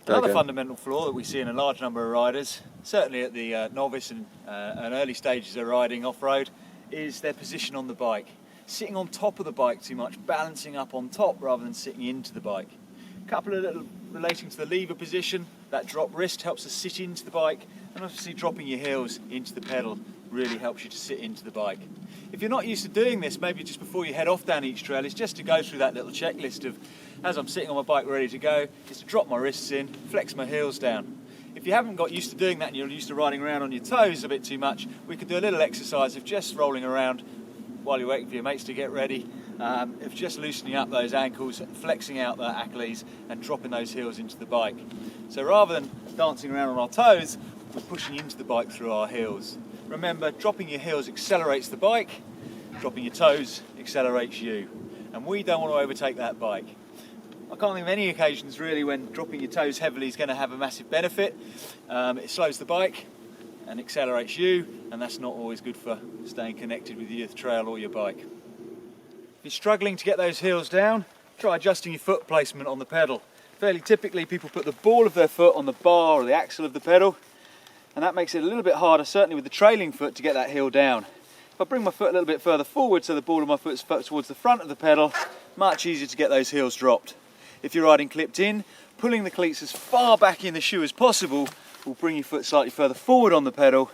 Another fundamental flaw that we see in a large number of riders, certainly at the novice and early stages of riding off-road, is their position on the bike. Sitting on top of the bike too much, balancing up on top rather than sitting into the bike. A couple of little relating to the lever position, that drop wrist helps us sit into the bike, and obviously dropping your heels into the pedal really helps you to sit into the bike. If you're not used to doing this, maybe just before you head off down each trail, is just to go through that little checklist of, as I'm sitting on my bike ready to go, is to drop my wrists in, flex my heels down. If you haven't got used to doing that and you're used to riding around on your toes a bit too much, we could do a little exercise of just rolling around while you're waiting for your mates to get ready, of just loosening up those ankles, flexing out the Achilles and dropping those heels into the bike. So rather than dancing around on our toes, we're pushing into the bike through our heels. Remember, dropping your heels accelerates the bike, dropping your toes accelerates you. And we don't want to overtake that bike. I can't think of any occasions really when dropping your toes heavily is going to have a massive benefit. It slows the bike and accelerates you, and that's not always good for staying connected with your trail or your bike. If you're struggling to get those heels down, try adjusting your foot placement on the pedal. Fairly typically people put the ball of their foot on the bar or the axle of the pedal, and that makes it a little bit harder, certainly with the trailing foot, to get that heel down. If I bring my foot a little bit further forward so the ball of my foot is towards the front of the pedal, much easier to get those heels dropped. If you're riding clipped in, pulling the cleats as far back in the shoe as possible will bring your foot slightly further forward on the pedal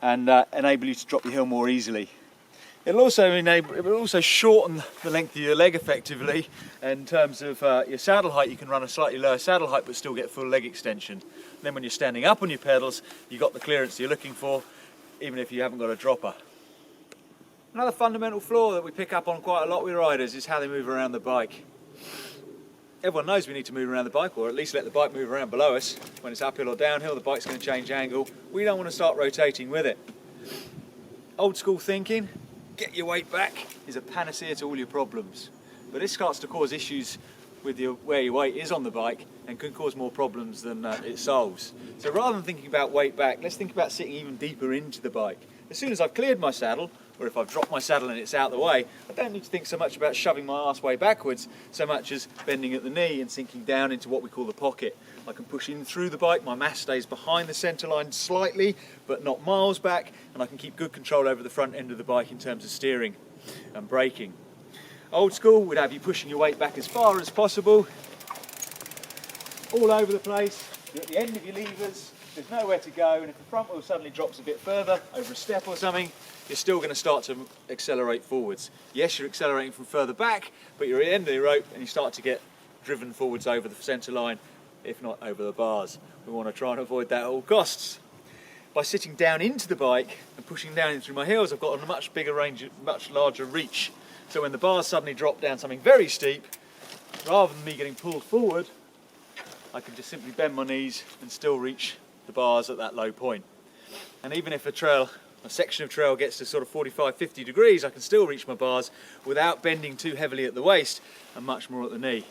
and enable you to drop your heel more easily. It will also shorten the length of your leg effectively. In terms of your saddle height, you can run a slightly lower saddle height but still get full leg extension. Then when you're standing up on your pedals, you've got the clearance you're looking for, even if you haven't got a dropper. Another fundamental flaw that we pick up on quite a lot with riders is how they move around the bike. Everyone knows we need to move around the bike, or at least let the bike move around below us. When it's uphill or downhill, the bike's going to change angle. We don't want to start rotating with it. Old school thinking, get your weight back, is a panacea to all your problems. But this starts to cause issues with where your weight is on the bike and can cause more problems than it solves. So rather than thinking about weight back, let's think about sitting even deeper into the bike. As soon as I've cleared my saddle, or if I've dropped my saddle and it's out the way, I don't need to think so much about shoving my arse way backwards, so much as bending at the knee and sinking down into what we call the pocket. I can push in through the bike, my mass stays behind the centre line slightly, but not miles back, and I can keep good control over the front end of the bike in terms of steering and braking. Old school would have you pushing your weight back as far as possible, all over the place. You're at the end of your levers, there's nowhere to go, and if the front wheel suddenly drops a bit further, over a step or something, you're still going to start to accelerate forwards. Yes, you're accelerating from further back, but you're at the end of the rope and you start to get driven forwards over the centre line, if not over the bars. We want to try and avoid that at all costs. By sitting down into the bike and pushing down in through my heels, I've got a much bigger range, much larger reach. So when the bars suddenly drop down something very steep, rather than me getting pulled forward, I can just simply bend my knees and still reach the bars at that low point. And even if a section of trail gets to sort of 45-50 degrees, I can still reach my bars without bending too heavily at the waist and much more at the knee.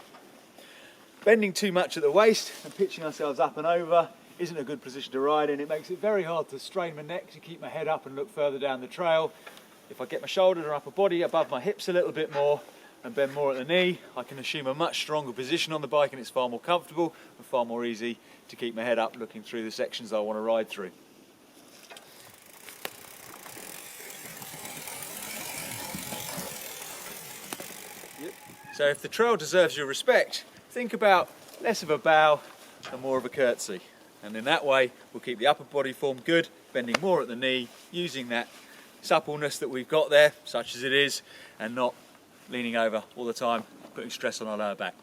Bending too much at the waist and pitching ourselves up and over isn't a good position to ride in. It makes it very hard to strain my neck to keep my head up and look further down the trail. If I get my shoulder and upper body above my hips a little bit more and bend more at the knee, I can assume a much stronger position on the bike, and it's far more comfortable and far more easy to keep my head up looking through the sections that I want to ride through. So if the trail deserves your respect, think about less of a bow and more of a curtsy. And in that way, we'll keep the upper body form good, bending more at the knee, using that suppleness that we've got there, such as it is, and not leaning over all the time, putting stress on our lower back.